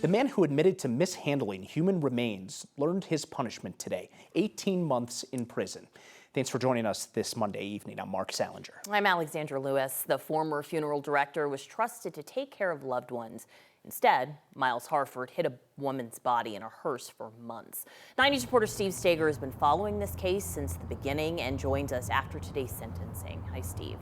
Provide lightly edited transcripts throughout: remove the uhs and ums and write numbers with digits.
The man who admitted to mishandling human remains learned his punishment today, 18 months in prison. Thanks for joining us this Monday evening. I'm Mark Salinger. I'm Alexandra Lewis. The former funeral director was trusted to take care of loved ones. Instead, Miles Harford hid a woman's body in a hearse for months. 9 News reporter Steve Stager has been following this case since the beginning and joins us after today's sentencing. Hi, Steve.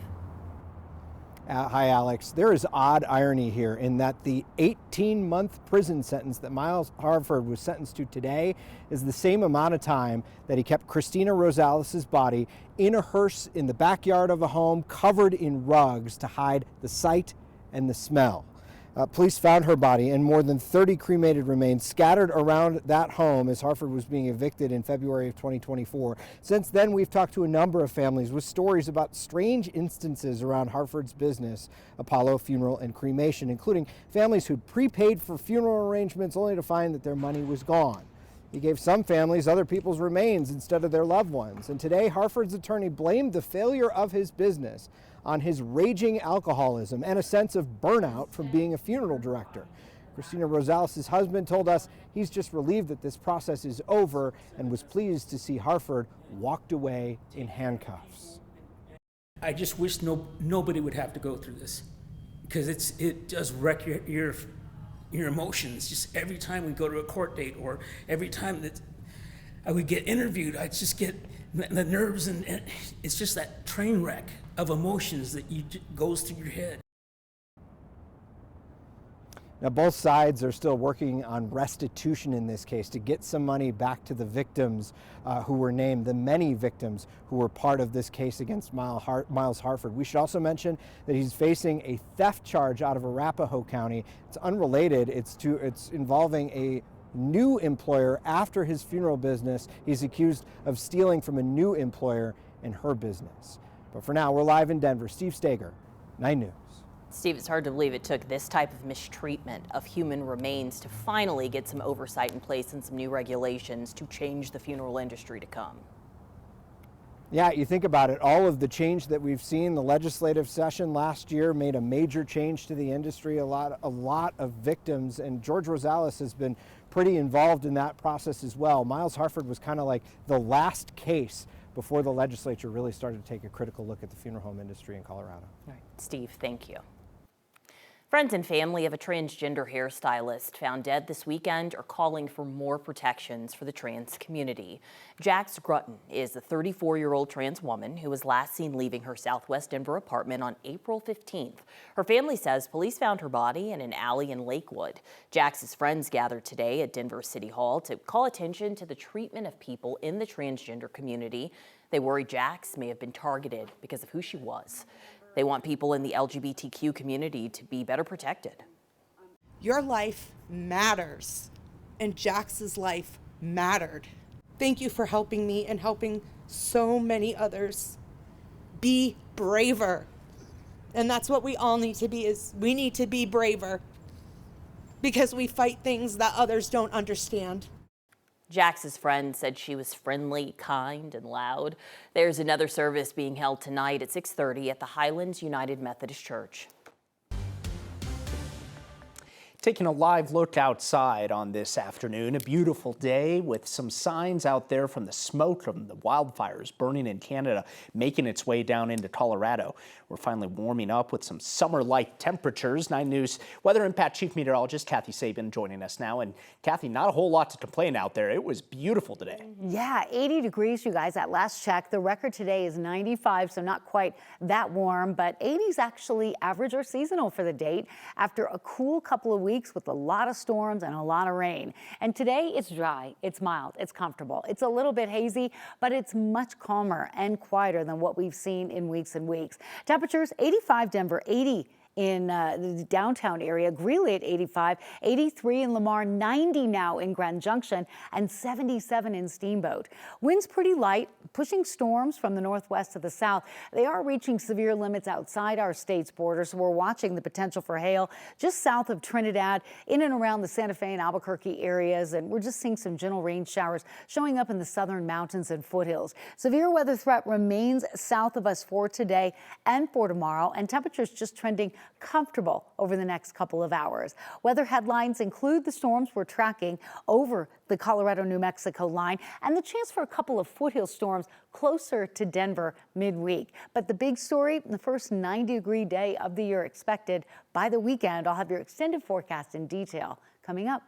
Hi, Alex. There is odd irony here in that the 18-month prison sentence that Miles Harford was sentenced to today is the same amount of time that he kept Christina Rosales' body in a hearse in the backyard of a home covered in rugs to hide the sight and the smell. Police found her body and more than 30 cremated remains scattered around that home as Harford was being evicted in February of 2024. Since then, we've talked to a number of families with stories about strange instances around Harford's business, Apollo Funeral and Cremation, including families who'd prepaid for funeral arrangements only to find that their money was gone. He gave some families other people's remains instead of their loved ones. And today, Harford's attorney blamed the failure of his business on his raging alcoholism and a sense of burnout from being a funeral director. Christina Rosales' husband told us he's just relieved that this process is over and was pleased to see Harford walked away in handcuffs. I just wish nobody would have to go through this, because it does wreck your emotions. Just every time we go to a court date or every time that I would get interviewed, I just get the nerves, and it's just that train wreck of emotions that goes through your head. Now, both sides are still working on restitution in this case to get some money back to the victims who were named, the many victims who were part of this case against Miles Harford. We should also mention that he's facing a theft charge out of Arapahoe County. It's unrelated. It's involving a new employer after his funeral business. He's accused of stealing from a new employer in her business. But for now, we're live in Denver. Steve Stager, 9 News. Steve, it's hard to believe it took this type of mistreatment of human remains to finally get some oversight in place and some new regulations to change the funeral industry to come. Yeah, you think about it, all of the change that we've seen, the legislative session last year made a major change to the industry, a lot of victims, and George Rosales has been pretty involved in that process as well. Miles Harford was kind of like the last case before the legislature really started to take a critical look at the funeral home industry in Colorado. All right, Steve, thank you. Friends and family of a transgender hairstylist found dead this weekend are calling for more protections for the trans community. Jax Grutton is a 34-year-old trans woman who was last seen leaving her Southwest Denver apartment on April 15th. Her family says police found her body in an alley in Lakewood. Jax's friends gathered today at Denver City Hall to call attention to the treatment of people in the transgender community. They worry Jax may have been targeted because of who she was. They want people in the LGBTQ community to be better protected. Your life matters, and Jax's life mattered. Thank you for helping me and helping so many others. Be braver. And that's what we all need to be, is we need to be braver because we fight things that others don't understand. Jax's friend said she was friendly, kind, and loud. There's another service being held tonight at 6:30 at the Highlands United Methodist Church. Taking a live look outside on this afternoon, a beautiful day with some signs out there from the smoke from the wildfires burning in Canada, making its way down into Colorado. We're finally warming up with some summer-like temperatures. 9 News Weather Impact Chief Meteorologist Kathy Sabin joining us now. And Kathy, not a whole lot to complain out there. It was beautiful today. Yeah, 80 degrees, you guys, at last check. The record today is 95, so not quite that warm, but 80 is actually average or seasonal for the date after a cool couple of weeks with a lot of storms and a lot of rain. And today it's dry, it's mild, it's comfortable. It's a little bit hazy, but it's much calmer and quieter than what we've seen in weeks and weeks. Temperatures 85 Denver, 80 in the downtown area, Greeley at 85, 83 in Lamar, 90 now in Grand Junction, and 77 in Steamboat. Winds pretty light, pushing storms from the northwest to the south. They are reaching severe limits outside our state's borders, so we're watching the potential for hail just south of Trinidad, in and around the Santa Fe and Albuquerque areas, and we're just seeing some gentle rain showers showing up in the southern mountains and foothills. Severe weather threat remains south of us for today and for tomorrow, and temperatures just trending comfortable over the next couple of hours. Weather headlines include the storms we're tracking over the Colorado-New Mexico line and the chance for a couple of foothill storms closer to Denver midweek. But the big story, the first 90-degree day of the year expected by the weekend. I'll have your extended forecast in detail coming up.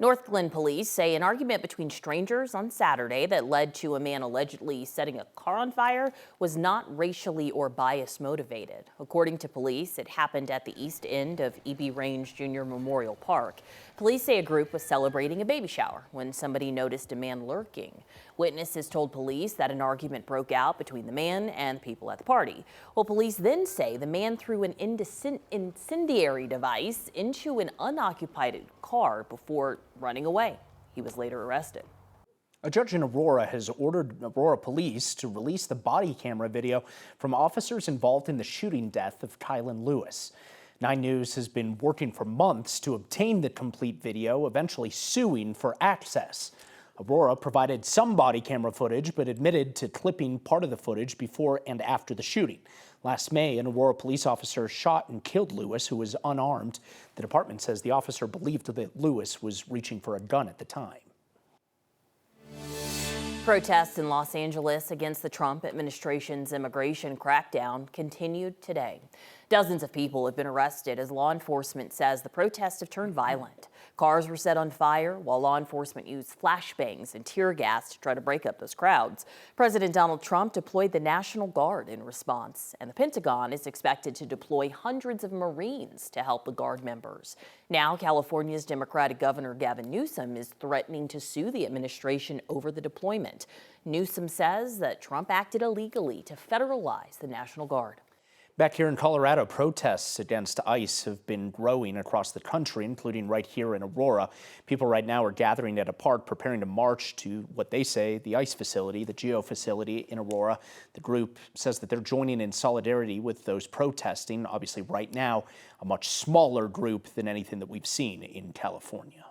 North Glen police say an argument between strangers on Saturday that led to a man allegedly setting a car on fire was not racially or bias motivated. According to police, it happened at the east end of E.B. Range Jr. Memorial Park. Police say a group was celebrating a baby shower when somebody noticed a man lurking. Witnesses told police that an argument broke out between the man and people at the party. Well, police then say the man threw an incendiary device into an unoccupied car before running away. He was later arrested. A judge in Aurora has ordered Aurora police to release the body camera video from officers involved in the shooting death of Tylen Lewis. 9 News has been working for months to obtain the complete video, eventually suing for access. Aurora provided some body camera footage, but admitted to clipping part of the footage before and after the shooting. Last May, an Aurora police officer shot and killed Lewis, who was unarmed. The department says the officer believed that Lewis was reaching for a gun at the time. Protests in Los Angeles against the Trump administration's immigration crackdown continued today. Dozens of people have been arrested as law enforcement says the protests have turned violent. Cars were set on fire while law enforcement used flashbangs and tear gas to try to break up those crowds. President Donald Trump deployed the National Guard in response, and the Pentagon is expected to deploy hundreds of Marines to help the Guard members. Now, California's Democratic Governor Gavin Newsom is threatening to sue the administration over the deployment. Newsom says that Trump acted illegally to federalize the National Guard. Back here in Colorado, protests against ICE have been growing across the country, including right here in Aurora. People right now are gathering at a park preparing to march to what they say the ICE facility, the GEO facility in Aurora. The group says that they're joining in solidarity with those protesting. Obviously, right now, a much smaller group than anything that we've seen in California.